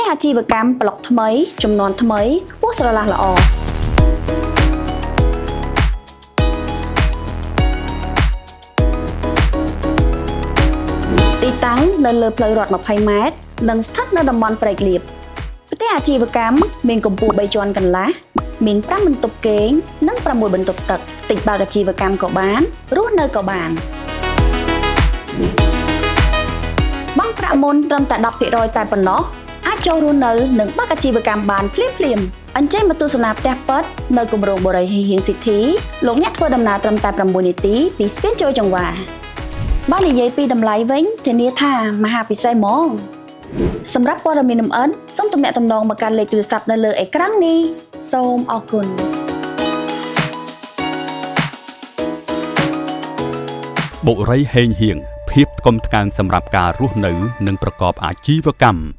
អាជីវកម្មប្លុកថ្មីចំនួនថ្មីខ្ពស់ស្រឡះល្អទីតាំងនៅលើផ្លូវរដ្ឋ20 ម៉ែត្រនិងស្ថិតនៅតំបន់ព្រែកលៀបផ្ទះអាជីវកម្មមានកម្ពស់3ជាន់កន្លះមាន5បន្ទប់គេងនិង6បន្ទប់ទឹកទិញបើកអាជីវកម្មក៏បានរស់នៅក៏បានបង់ប្រាក់មុនត្រឹមតែ 10% តែប៉ុណ្ណោះអាចចូលរស់នៅនិងបើកអាជីវកម្មបានភ្លាមអញ្ជើញមកទស្សនាផ្ទះប៉ិតនៅគម្រោងបូរីហៀងស៊ីធីលោកអ្នកធ្វើដំណើរត្រឹមតែ9នាទីពីស្ពានចូលចង្វាបើនិយាយពីតម្លៃវិញធានាថាមហាពិសេសហ្មងសម្រាប់ព័ត៌មានលម្អិតសូមទំនាក់ទំនងមកកាន់លេខទូរស័ព្ទនៅលើអេក្រង់នេះសូមអរគុណបុរីហេងហៀងភាពថ្កុំថ្កើងសម្រាប់ការរស់នៅនិងប្រកបអាជីវកម្ម